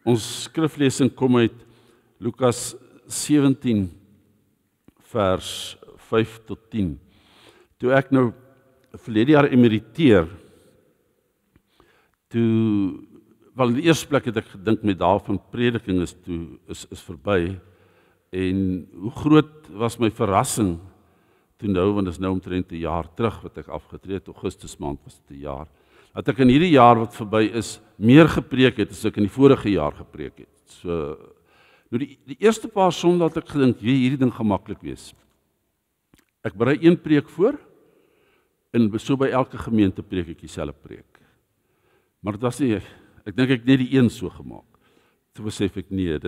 Ons skriflesing kom uit Lukas 17 vers 5 tot 10. Toe ek nou verlede jaar emeriteer, wel in die eerste plek het ek gedink met dae van prediking is verby, en hoe groot was my verrassing toe nou, want dit is nou omtrent 'n jaar terug wat ek afgetree het, Augustus maand was dit 'n jaar, dat ek in hierdie jaar wat verby is, meer gepreek het as ek in die vorige jaar gepreek het. So, nou die eerste paar sondae het ek gedink, hierdie ding gaan maklik wees. Ek berei een preek voor, en so by elke gemeente preek ek dieselfde preek. Maar dit was nie, ek dink ek net die een so gemaak. Toe besef ek, nee,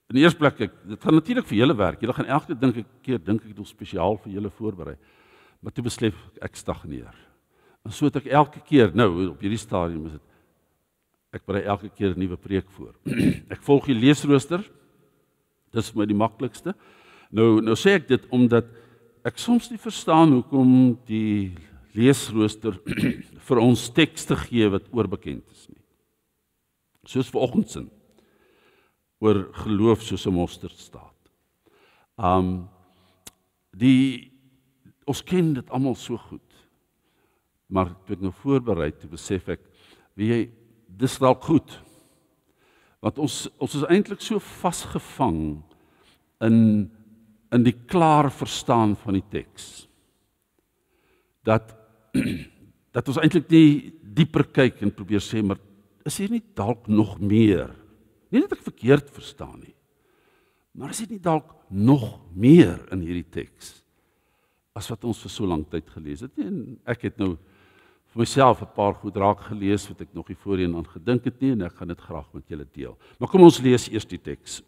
in die eerste plek, dit gaan natuurlik vir julle werk, julle gaan elke keer dink ek nog spesiaal vir julle voorberei, maar toe besef ek stagneer. En so het ek elke keer, nou op hierdie stadium is dit, ek berei elke keer 'n nuwe preek voor. Ek volg die leesrooster, dis vir my die maklikste. Nou sê ek dit omdat ek soms nie verstaan hoekom die leesrooster vir ons tekste gee wat oorbekend is nie. Soos vanoggend sin oor geloof soos 'n mosterdstaat. Ons ken dit almal so goed. Maar toe ek nou voorberei, toe besef ek, dis dalk goed. Want ons is eintlik so vasgevang in die klaar verstaan van die teks, dat ons eintlik nie dieper kyk en probeer sê, maar is hier nie dalk nog meer? Nie dat ek verkeerd verstaan nie, maar is dit nie dalk nog meer in hierdie teks, as wat ons vir so lank tyd gelees het? En ek het nou vir myself 'n paar goed raak gelees, wat ek nog nie voorheen aan gedink het nie, en ek gaan dit graag met julle deel. Maar kom ons lees eers die teks.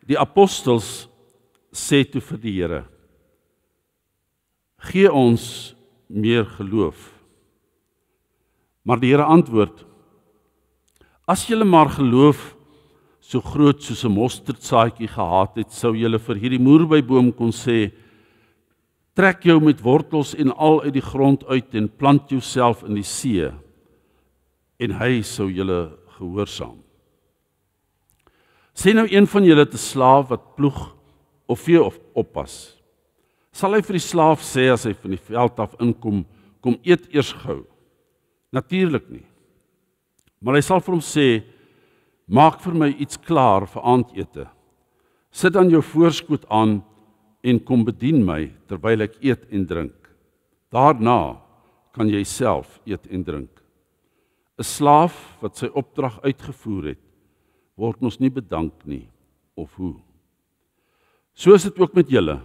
Die apostels sê toe vir die Here, gee ons meer geloof. Maar die Here antwoord, as julle maar geloof so groot soos 'n mosterdsaadjie gehad het, sou julle vir hierdie moerbeiboom kon sê, trek jou met wortels en al uit die grond uit en plant jouself in die see, en hy sou julle gehoorsaam. Sê nou een van julle te slaaf wat ploeg of vee oppas, sal hy vir die slaaf sê as hy van die veld af inkom, kom eet eers gou? Natuurlik nie. Maar hy sal vir hom sê, maak vir my iets klaar vir aandete. Sit dan jou voorskoot aan en kom bedien my terwyl ek eet en drink. Daarna kan jy self eet en drink. 'n Slaaf wat sy opdrag uitgevoer het, word mos nie bedank nie, of hoe? So is dit ook met julle.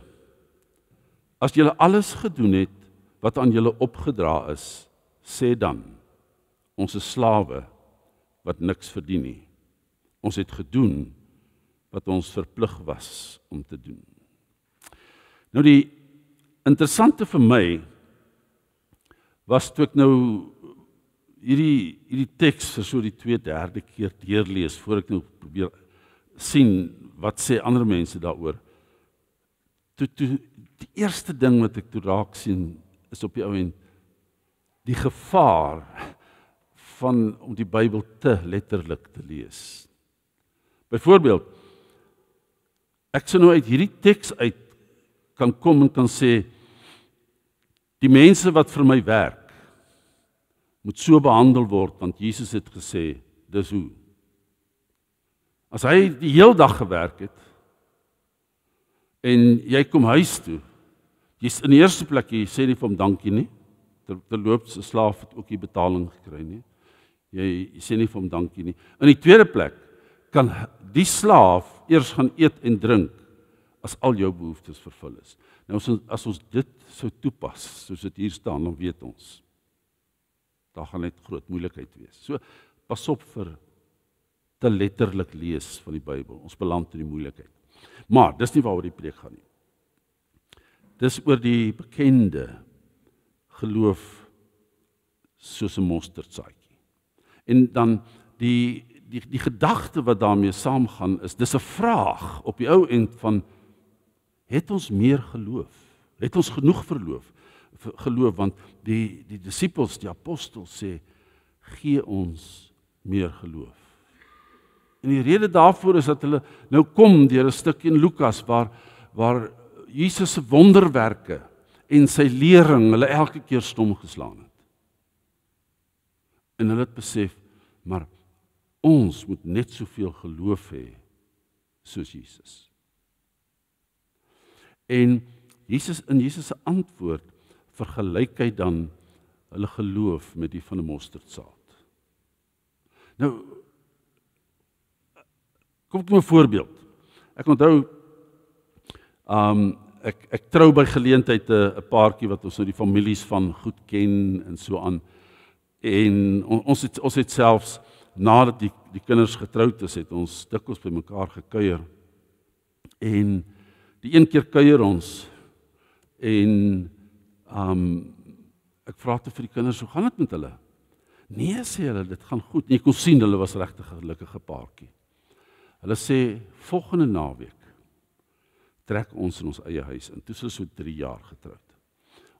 As julle alles gedoen het wat aan julle opgedra is, sê dan, ons is slawe wat niks verdien nie. Ons het gedoen wat ons verplig was om te doen. Nou die interessante vir my was toe ek nou hierdie teks vir so die 2/3 keer deurlees, voor ek nou probeer sien wat sê ander mense daaroor. Toe die eerste ding wat ek toe raak sien is op die ou end die gevaar van om die Bybel te letterlik te lees. Byvoorbeeld, ek sou nou uit hierdie teks uit kan kom en kan sê, die mense wat vir my werk, moet so behandel word, want Jesus het gesê, dis hoe. As hy die heel dag gewerk het, en jy kom huis toe, jy's in die eerste plek, jy sê nie vir hom dankie nie, terloops 'n slaaf het ook nie betaling gekry nie, jy sê nie vir hom dankie nie. In die tweede plek, kan die slaaf eers gaan eet en drink, as al jou behoeftes vervul is. Nou as ons dit sou toepas, soos dit hier staan, dan weet ons, daar gaan net groot moeilikheid wees. So, pas op vir te letterlik lees van die Bybel, ons beland in die moeilikheid. Maar, dis nie waaroor die preek gaan nie. Dis oor die bekende geloof soos 'n mosterdsaadjie. En dan die gedagte wat daarmee saamgaan is, dis 'n vraag op die ou end van, het ons meer geloof? Het ons genoeg geloof? Want die disippels, die apostels sê, gee ons meer geloof. En die rede daarvoor is dat hulle nou kom deur 'n stuk in Lukas waar Jesus se wonderwerke en sy lering hulle elke keer stom geslaan het. En hulle het besef, maar ons moet net soveel geloof hê soos Jesus. En in Jesus se antwoord vergelyk hy dan hulle geloof met die van 'n mosterdsaad. Nou, kom ek 'n voorbeeld. Ek onthou, ek trou by geleentheid 'n paartjie wat ons nou die families van goed ken en so aan. En ons het selfs nadat die kinders getroud is, het ons dikwels by mekaar gekuier. En die een keer kuier ons en ek vra te vir die kinders, hoe gaan dit met hulle? Nee, sê hulle, dit gaan goed. En jy kon sien, hulle was regtig 'n gelukkige paartjie. Hulle sê, volgende naweek trek ons in ons eie huis in. Toe is hulle so 3 jaar getroud.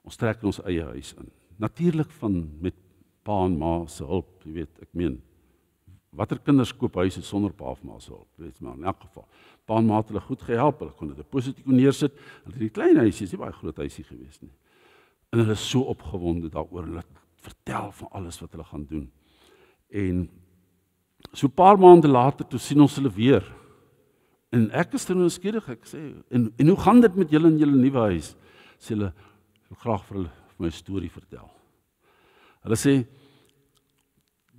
Ons trek in ons eie huis in. Natuurlik met pa en ma se hulp, jy weet, ek meen, watter kinders koop huise sonder pa of ma se hulp, weet maar in elk geval. Pa en ma het hulle goed gehelp, hulle kon 'n deposito neersit. Hulle het 'n klein huisie, is nie baie groot huisie gewees nie. En hulle is so opgewonde daaroor, hulle vertel van alles wat hulle gaan doen. En so 'n paar maande later, toe sien ons hulle weer. En ek is nou nuuskierig, ek sê, en hoe gaan dit met julle in julle nuwe huis? Sê hulle, ek wil graag vir my 'n storie vertel. Hulle sê,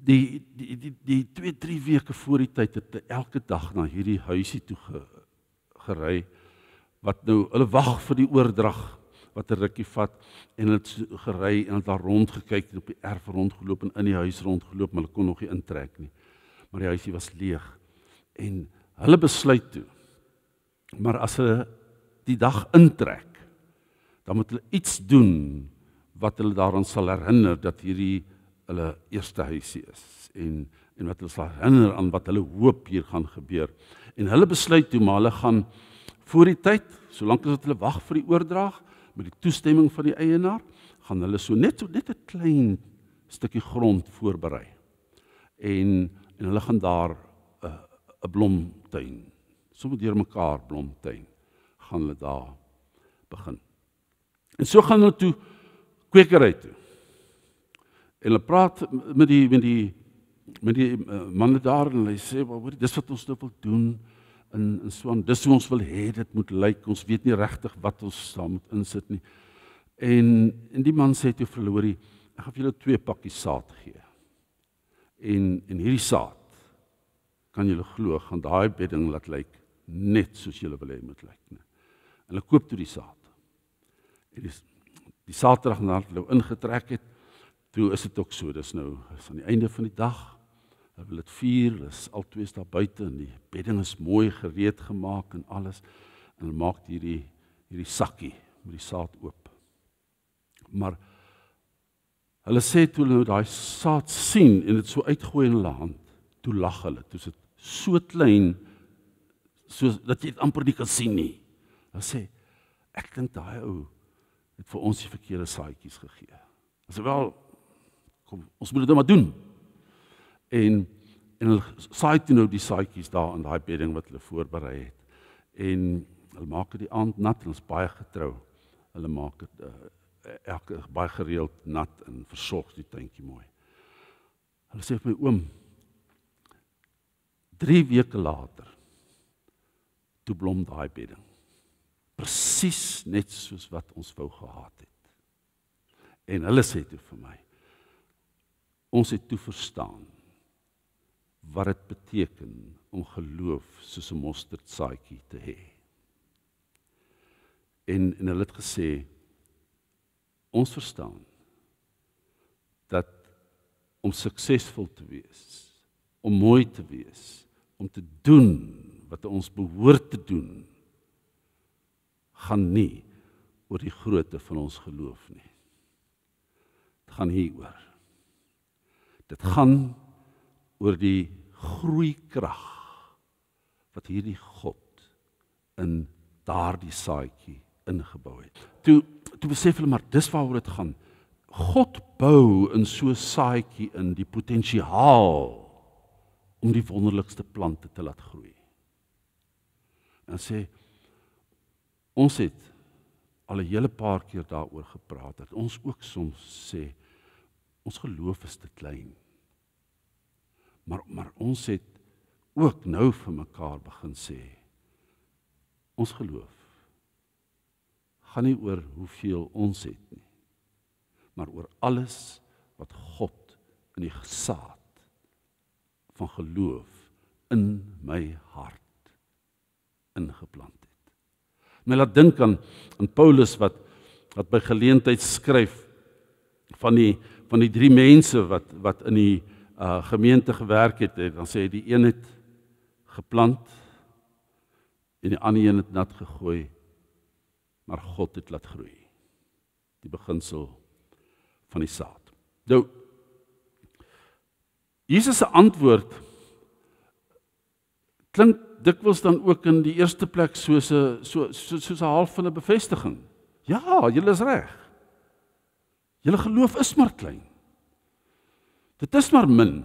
die 2-3 weke voor die tyd het hulle elke dag na hierdie huisie toe gery, wat nou, hulle wag vir die oordrag, wat 'n rukkie vat, en hulle het gery, en het daar rondgekyk, en op die erf rondgeloop, en in die huis rondgeloop, maar hulle kon nog nie intrek nie. Maar die huisie was leeg, en hulle besluit toe, maar as hulle die dag intrek, dan moet hulle iets doen, wat hulle daaraan sal herinner, dat hierdie hulle eerste huisie is, en wat hulle sal herinner aan wat hulle hoop hier gaan gebeur. En hulle besluit toe, maar hulle gaan voor die tyd, solank as hulle wag vir die oordrag, met die toestemming van die eienaar, gaan hulle net 'n klein stukkie grond voorberei. En hulle gaan daar 'n blomtuin, sommer deur mekaar blomtuin, gaan hulle daar begin. En so gaan hulle toe kwekery toe. En hulle praat met die manne daar, en hulle sê, hoor, dis wat ons nou wil doen, en so aan, dis hoe ons wil hê, dit moet lyk, ons weet nie regtig wat ons daar moet insit nie. En die man sê toe vir hulle, hoorie, ek gaan vir julle 2 pakkies saad gee. En hierdie saad, kan julle glo, gaan daai bedding laat lyk, net soos julle wil hê moet lyk. En hulle koop toe die saad. En die Saterdag nadat hulle ingetrek het, toe is dit ook so, dis nou, is aan die einde van die dag, hulle wil dit vier, is albei daar buite, en die bedding is mooi gereed gemaak en alles, en hulle maak hierdie sakkie met die saad oop. Maar hulle sê toe hulle nou daai saad sien, en dit so uitgooi in hulle hand, toe lag hulle, toe is dit so klein, so dat jy dit amper nie kan sien nie. Hulle sê, ek dink daai ou het vir ons die verkeerde saadjies gegee. Hulle sê, wel, kom, ons moet dit maar doen. En hulle saai toe nou die saadjies daar in daai bedding wat hulle voorberei het. En hulle maak dit die aand nat, en ons baie getrou. Hulle maak dit baie gereeld nat en versorg die tuintjie mooi. Hulle sê vir my, oom, 3 weke later, toe blom daai bedding. Presies net soos wat ons wou gehad het. En hulle sê toe vir my, ons het toe verstaan wat dit beteken om geloof soos 'n mosterdsaadjie te hê. En hulle het gesê, ons verstaan dat om suksesvol te wees, om mooi te wees, om te doen wat ons behoort te doen, gaan nie oor die grootte van ons geloof nie. Dit gaan hieroor. Dit gaan oor die groeikrag wat hierdie God in daardie saadjie ingebou het. Toe besef hulle, maar dis waaroor dit gaan. God bou in so 'n saadjie in die potensiaal om die wonderlikste plante te laat groei. En sê, ons het al 'n hele paar keer daaroor gepraat, dat ons ook soms sê, ons geloof is te klein. Maar ons het ook nou vir mekaar begin sê, ons geloof gaan nie oor hoeveel ons het nie, maar oor alles wat God in die gesaad van geloof in my hart ingeplant het. My laat dink aan Paulus wat by geleentheid skryf van die 3 mense wat in die gemeente gewerk het, dan sê hy die een het geplant en die ander een het nat gegooi, maar God het laat groei. Die beginsel van die saad. Nou, Jesus se antwoord klink dikwels dan ook in die eerste plek soos 'n half van 'n bevestiging. Ja, julle is reg. Julle geloof is maar klein. Dit is maar min.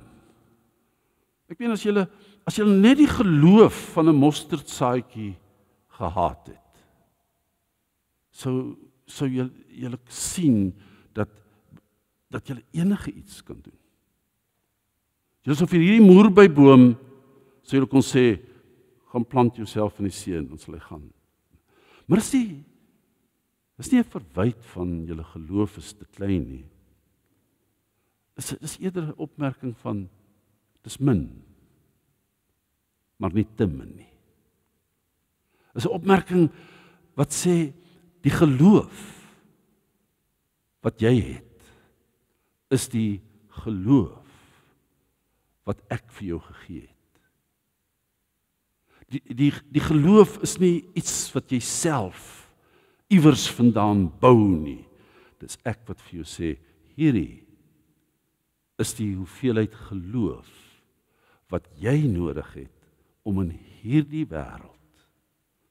Ek meen as julle net die geloof van 'n mosterdsaadjie gehad het, sou julle sien dat julle enige iets kan doen. Julle sou vir hierdie moerbeiboom sou julle kon sê, gaan plant jouself in die see en dan sal hy gaan. Maar dis nie 'n verwyt van julle geloof is te klein nie. Dis eerder 'n opmerking van dis min, maar nie te min nie. Dis 'n opmerking wat sê die geloof wat jy het is die geloof wat ek vir jou gegee het. Die geloof is nie iets wat jy self iewers vandaan bou nie. Dis ek wat vir jou sê, hierdie is die hoeveelheid geloof wat jy nodig het om in hierdie wêreld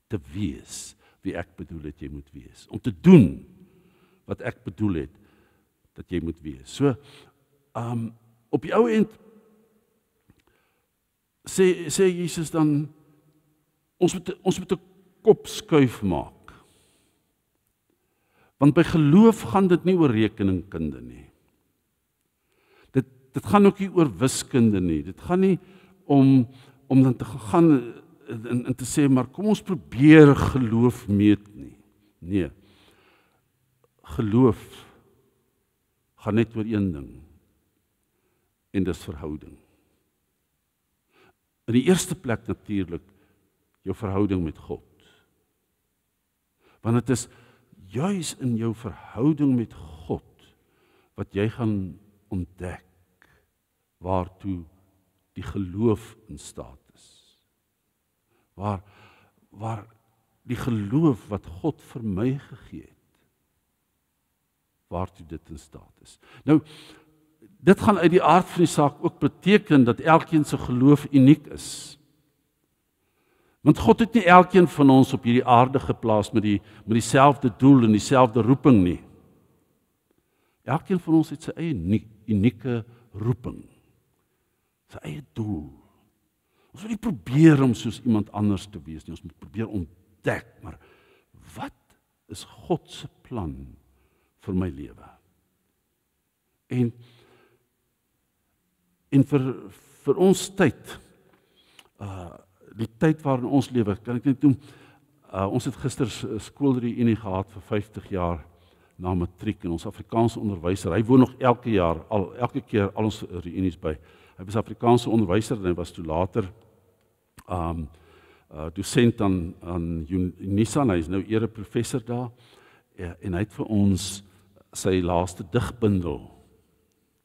te wees wie ek bedoel het jy moet wees. Om te doen wat ek bedoel het dat jy moet wees. So, op die ou end sê Jesus dan, ons moet 'n kop skuif maak. Want by geloof gaan dit nie oor rekeningkunde nie. Dit gaan ook nie oor wiskunde nie. Dit gaan nie om dan te gaan en te sê, maar kom ons probeer geloof meet nie. Nee. Geloof gaan net oor een ding. En dis verhouding. In die eerste plek natuurlik jou verhouding met God. Want dit is juis in jou verhouding met God wat jy gaan ontdek waartoe die geloof in staat is. Waar die geloof wat God vir my gegee het, waartoe dit in staat is. Nou, dit gaan uit die aard van die saak ook beteken dat elkeen se geloof uniek is. Want God het nie elkeen van ons op hierdie aarde geplaas met dieselfde doel en dieselfde roeping nie. Elkeen van ons het sy eie unieke roeping. Sy eie doel. Ons moet nie probeer om soos iemand anders te wees nie. Ons moet probeer ontdek, maar wat is God se plan vir my lewe? En vir ons tyd, die tyd waarin ons lewe, kan ek net doen, ons het gister skoolreunie gehad vir 50 jaar na matriek en ons Afrikaanse onderwyser, hy woon nog elke keer al ons reunies by. Hy was Afrikaanse onderwyser en hy was toe later dosent aan Unisa, en hy is nou ereprofessor daar, en hy het vir ons sy laaste digbundel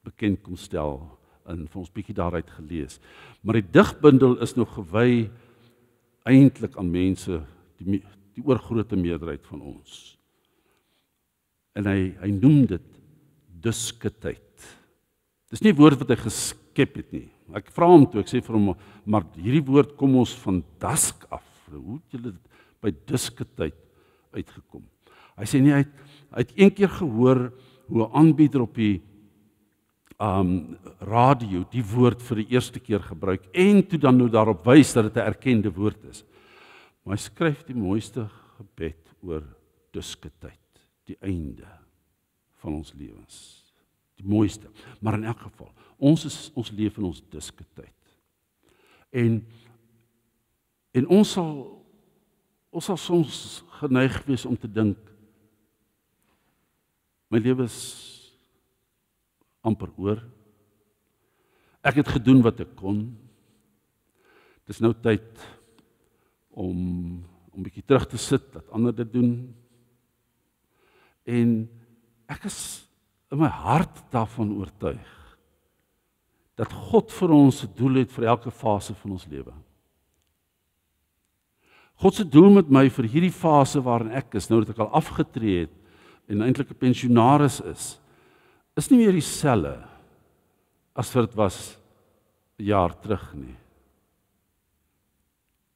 bekend kom stel en vir ons bietjie daaruit gelees. Maar die digbundel is nog gewy eintlik aan mense, die oorgrootste meerderheid van ons. En hy noem dit dusketyd. Dis nie 'n woord wat hy geskep het nie. Ek vra hom toe, ek sê vir hom, maar hierdie woord kom ons van dusk af. Hoe het julle dit by dusketyd uitgekom? Hy sê nie, hy het een keer gehoor hoe 'n aanbieder op die radio die woord vir die eerste keer gebruik en toe dan nou daarop wys dat dit 'n erkende woord is. Maar hy skryf die mooiste gebed oor dusketyd, die einde van ons lewens. Die mooiste. Maar in elk geval, ons leef in ons dusketyd. En ons sal soms geneig wees om te dink, my lewe is amper oor. Ek het gedoen wat ek kon. Dis nou tyd om bietjie terug te sit, dat ander dit doen. En ek is in my hart daarvan oortuig dat God vir ons 'n doel het vir elke fase van ons lewe. God se doel met my vir hierdie fase waarin ek is, nou dat ek al afgetree het en eintlik 'n pensionaris is nie meer dieselfde as wat dit was 'n jaar terug nie.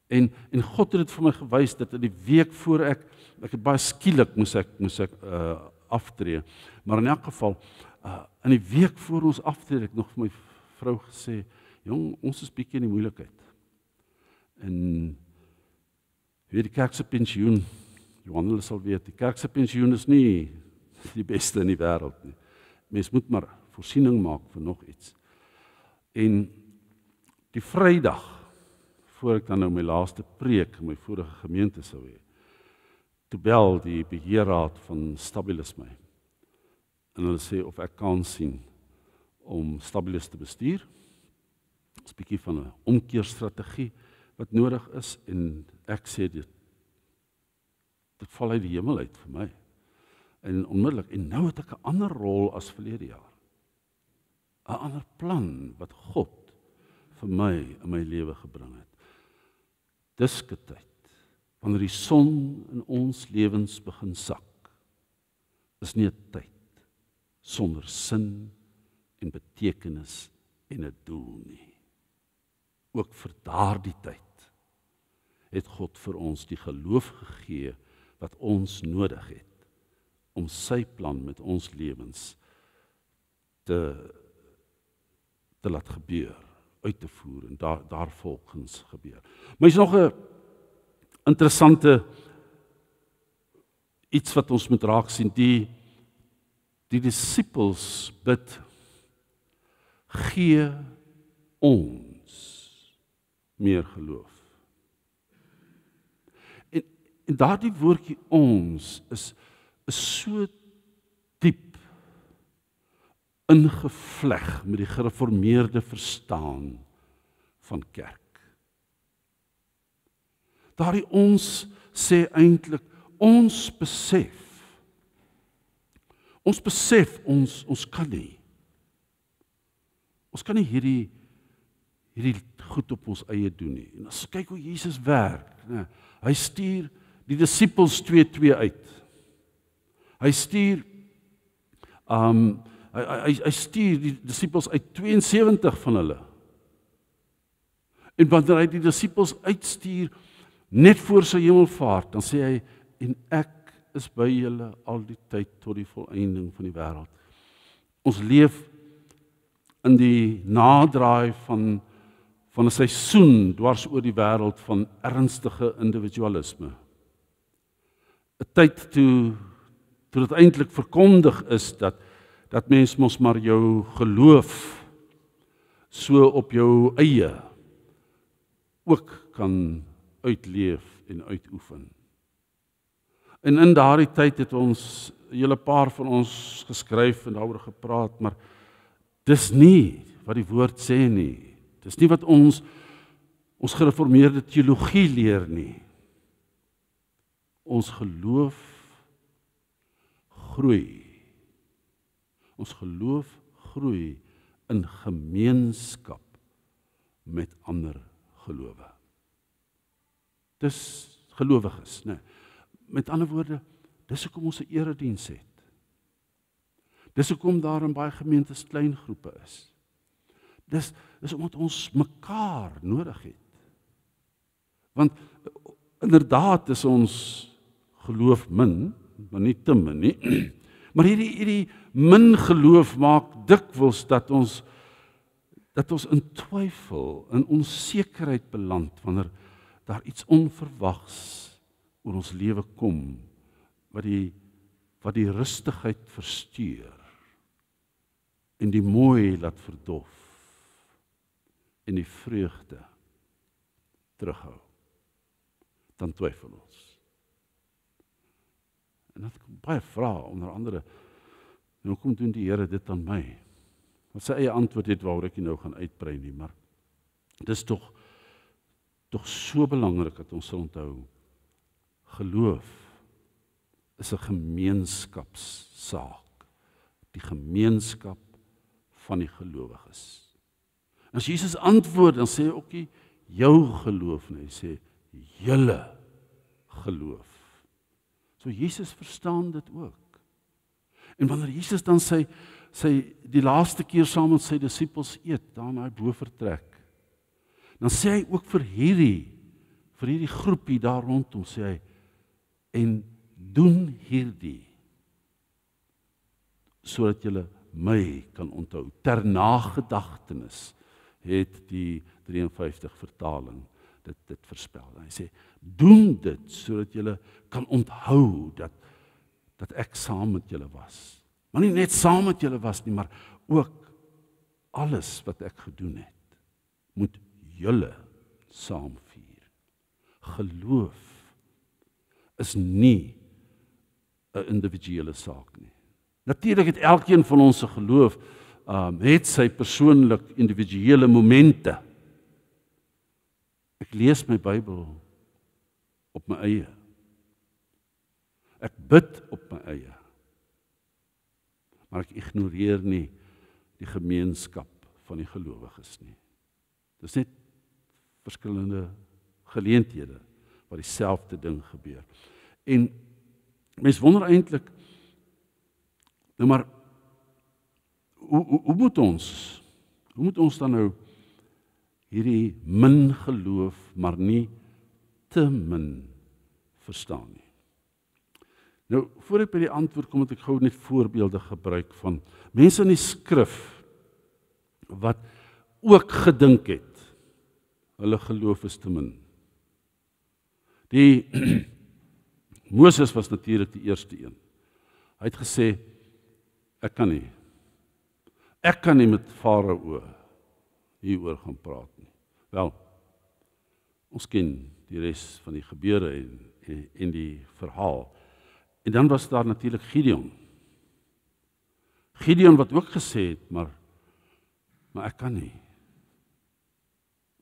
En God het dit vir my gewys dat in die week voor ek het baie skielik moes ek aftree, maar in elk geval in die week voor ons aftree het ek nog vir my vrou gesê, jong, ons is bietjie in die moeilikheid. En die kerk se pensioen, Johan hulle sal weet, die kerk se pensioen is nie die beste in die wêreld nie. Mens moet maar voorsiening maak vir nog iets. En die Vrydag, voor ek dan nou my laaste preek in my vorige gemeente sou hê, toe bel die beheerraad van Stabilis my. En hulle sê of ek kan sien om Stabilis te bestuur. Dit is 'n bietjie van 'n omkeerstrategie wat nodig is, en ek sê dit val uit die hemel uit vir my. En onmiddellik, en nou het ek 'n ander rol as verlede jaar. 'n Ander plan wat God vir my in my lewe gebring het. Dusketyd, wanneer die son in ons lewens begin sak, is nie 'n tyd sonder sin en betekenis en 'n doel nie. Ook vir daardie tyd het God vir ons die geloof gegee wat ons nodig het om sy plan met ons lewens te laat gebeur, uit te voer en daar volgens gebeur. Maar is nog 'n interessante iets wat ons moet raak sien. Die disippels bid, gee ons meer geloof. En daardie woordjie ons is so diep ingevleg met die gereformeerde verstaan van kerk. Daardie ons sê eintlik, ons besef ons kan nie. Ons kan nie hierdie goed op ons eie doen nie. En as kyk hoe Jesus werk, né? Hy stuur die disippels 2-2 uit. Hy stuur hy stuur die disippels uit 72 van hulle. En wanneer hy die disippels uitstuur net voor sy hemelvaart, dan sê hy, en ek is by julle al die tyd tot die volëinding van die wêreld. Ons leef in die nadraai van 'n seisoen dwars oor die wêreld van ernstige individualisme. 'n Tyd toe dit eintlik verkondig is dat mens mos maar jou geloof so op jou eie ook kan uitleef en uitoefen. En in daardie tyd het ons, 'n hele paar van ons geskryf en daaroor gepraat, maar dis nie wat die woord sê nie. Dis nie wat ons gereformeerde teologie leer nie. Ons geloof groei. Ons geloof groei in gemeenskap met ander gelowe. Dis gelowiges, né? Met ander woorde, dis hoekom ons 'n erediens het. Dis hoekom daar in baie gemeentes klein groepe is. Dis omdat ons mekaar nodig het. Want inderdaad is ons geloof min, maar nie te min nie. Maar hierdie min geloof maak dikwels dat ons in twyfel, in onsekerheid beland wanneer daar iets onverwags oor ons lewe kom wat die rustigheid versteur en die mooi laat verdof en die vreugde terughou. Dan twyfel ons. En dat kom baie vrae, onder andere, en hoekom doen die Here dit aan my? Wat sy eie antwoord het waaroor ek nie nou gaan uitbrei nie, maar dis tog so belangrik dat ons sal onthou, geloof is 'n gemeenskapssaak, die gemeenskap van die gelowiges. En as Jesus antwoord, dan sê hy ook nie jou geloof nie, hy sê julle geloof. So Jesus verstaan dit ook. En wanneer Jesus dan sy die laaste keer saam met sy disippels eet, daar in daai bofortrek, dan sê hy ook vir hierdie groepie daar rondom, sê hy, en doen hierdie, sodat julle my kan onthou. Ter nagedagtenis het die 53 vertaling dit voorspel. Hy sê, doen dit sodat julle kan onthou dat ek saam met julle was. Maar nie net saam met julle was nie, maar ook alles wat ek gedoen het, moet julle saam vier. Geloof is nie 'n individuele saak nie. Natuurlik het elkeen van ons se geloof het sy persoonlik individuele momente. Ek lees my Bybel op my eie. Ek bid op my eie. Maar ek ignoreer nie die gemeenskap van die gelowiges nie. Dis net verskillende geleenthede waar dieselfde ding gebeur. En mens wonder eintlik, nou maar, hoe moet ons dan nou hierdie min geloof, maar nie te min verstaan nie? Nou, voor ek by die antwoord kom, het ek gou net voorbeelde gebruik van mense in die skrif wat ook gedink het, hulle geloof is te min. Moses was natuurlik die eerste een. Hy het gesê, ek kan nie met Farao hieroor gaan praat nie. Wel, ons ken die res van die gebeure en die verhaal. En dan was daar natuurlik Gideon. Gideon wat ook gesê het, maar ek kan nie.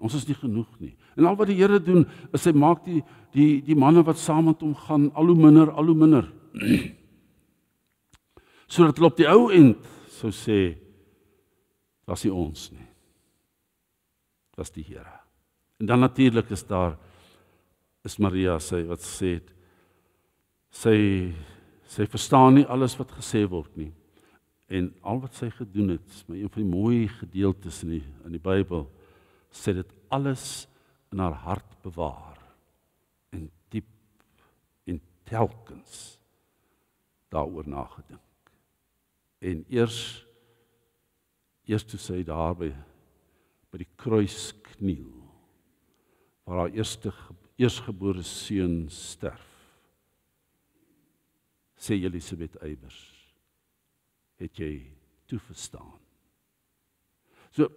Ons is nie genoeg nie. En al wat die Here doen, is hy maak die manne wat saam met hom gaan, al hoe minder. Sodat hulle op die ou end sou sê, was nie ons nie. Dit was die Here. En dan natuurlik is Maria wat sê het, sy verstaan nie alles wat gesê word nie. En al wat sy gedoen het, is maar een van die mooi gedeeltes in die Bybel, sy dit alles in haar hart bewaar en diep en telkens daaroor nagedink. En eers toe sy daar by die kruis kniel, waar haar eerstgebore seun sterf, sê Elisabeth Eybers, het jy toe verstaan. So,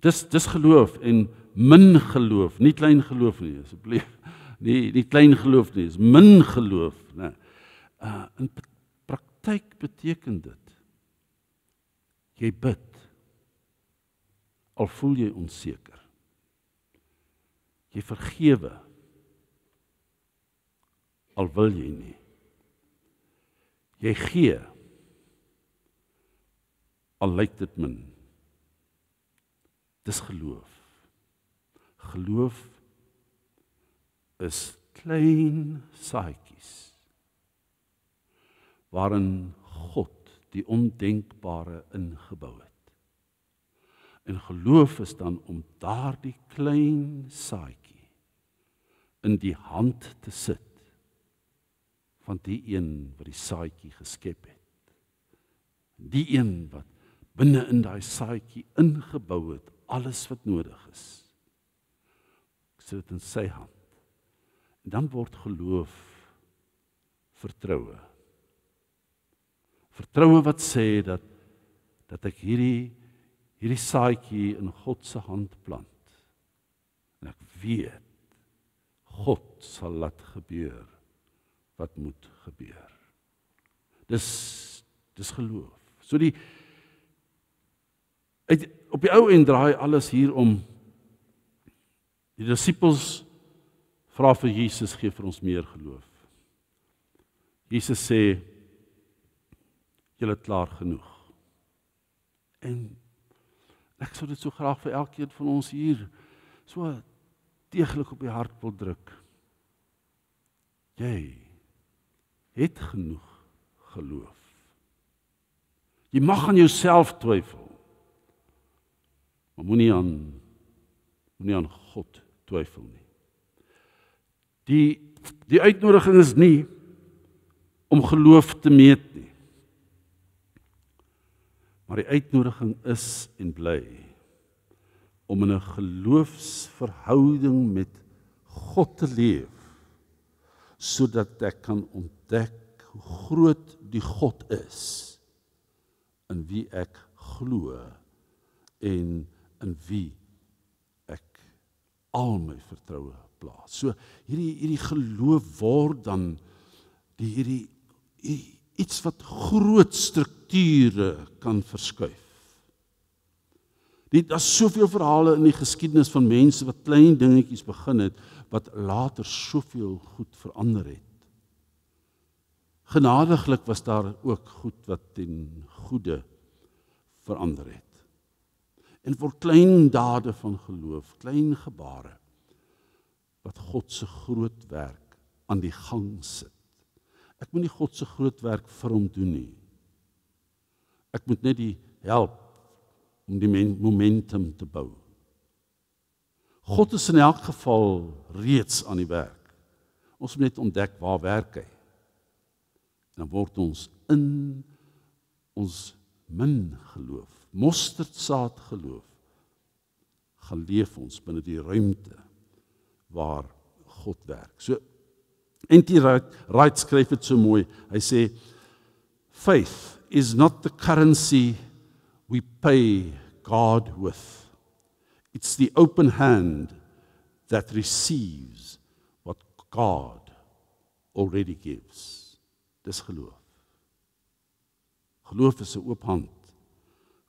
dis geloof en min geloof, nie klein geloof nie, asseblief, nie klein geloof nie, is min geloof. Nee. In praktyk beteken dit, jy bid, al voel jy onseker. Jy vergewe, al wil jy nie. Jy gee, al lyk dit min. Dis geloof. Geloof is klein saadjies, waarin God die ondenkbare ingebou het. En geloof is dan om daardie klein saadjie in die hand te sit van die een wat die saadjie geskep het. Die een wat binne in daai saadjie ingebou het, alles wat nodig is. Ek sit dit in sy hand. En dan word geloof vertroue. Vertroue wat sê dat ek hierdie saadjie in God se hand plant. En ek weet, God sal laat gebeur wat moet gebeur. Dis geloof. So op die ou end draai alles hier om. Die disippels vra vir Jesus, gee vir ons meer geloof. Jesus sê, julle het klaar genoeg. En ek sou dit so graag vir elkeen van ons hier so deeglik op die hart wil druk. Jy het genoeg geloof. Jy mag aan jouself twyfel, maar moenie aan God twyfel nie. Die uitnodiging is nie om geloof te meet nie, maar die uitnodiging is en bly om in 'n geloofsverhouding met God te leef, sodat ek kan ontdek hoe groot die God is, in wie ek glo en in wie ek al my vertroue plaas. So hierdie geloof word dan iets wat groot strukture kan verskuif. Daar's soveel verhale in die geskiedenis van mense wat klein dingetjies begin het, wat later soveel goed verander het. Genadiglik was daar ook goed wat ten goeie verander het. En vir klein dade van geloof, klein gebare, wat God se groot werk aan die gang sit. Ek moet nie God se groot werk vir hom doen nie. Ek moet net die help om die momentum te bou. God is in elk geval reeds aan die werk. Ons moet net ontdek waar werk hy. Dan word ons in ons min geloof, mosterdsaad geloof, gaan leef ons binne die ruimte waar God werk. So, N.T. Wright skryf dit so mooi. Hy sê, faith is not the currency we pay God with. It's the open hand that receives what God already gives. Dis geloof. Geloof is 'n oop hand,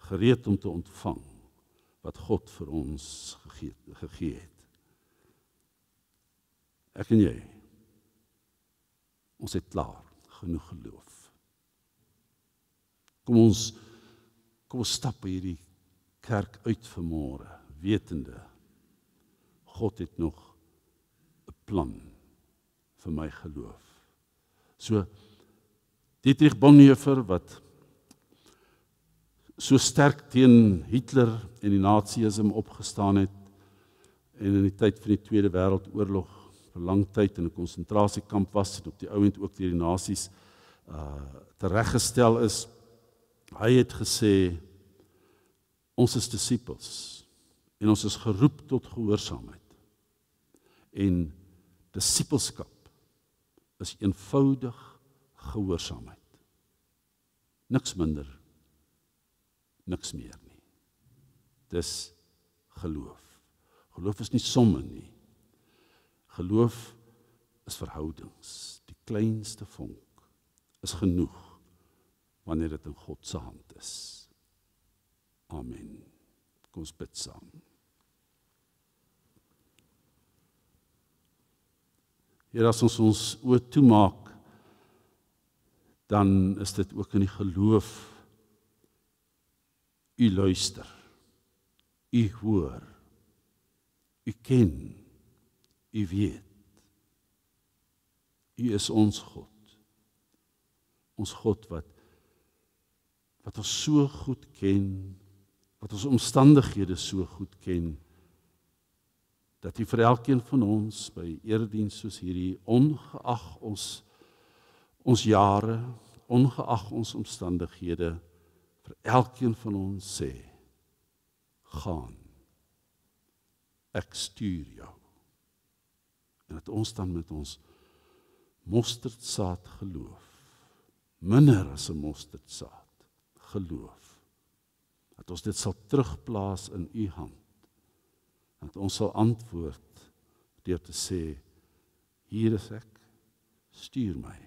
gereed om te ontvang wat God vir ons gegee het. Ek en jy, ons het klaar genoeg geloof. Kom ons stap by hierdie kerk uit vanmôre, wetende, God het nog 'n plan vir my geloof. So, Dietrich Bonhoeffer, wat so sterk teen Hitler en die Nazisme opgestaan het, en in die tyd van die Tweede Wêreldoorlog vir lang tyd in 'n konsentrasiekamp was, en op die ou end ook deur die nasies tereggestel is. Hy het gesê, ons is disippels, en ons is geroep tot gehoorsaamheid. En disippelskap is eenvoudig gehoorsaamheid. Niks minder, niks meer nie. Dis geloof. Geloof is nie somme nie. Geloof is verhoudings. Die kleinste vonk is genoeg wanneer dit in God se hand is. Amen. Kom ons bid saam. Here, as ons oë toemaak, dan is dit ook in die geloof. U luister, u hoor, u ken, u weet. U is ons God. Ons God wat ons so goed ken, wat ons omstandighede so goed ken, dat U vir elkeen van ons by erediens soos hierdie, ongeag ons ons jare, ongeag ons omstandighede, vir elkeen van ons sê, gaan, ek stuur jou. En dat ons dan met ons mosterdsaad geloof, minder as 'n mosterdsaad geloof, dat ons dit sal terugplaas in u hand, dat ons sal antwoord deur te sê, hier is ek, stuur my,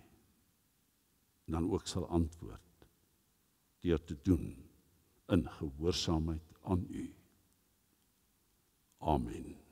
en dan ook sal antwoord deur te doen in gehoorsaamheid aan u. Amen.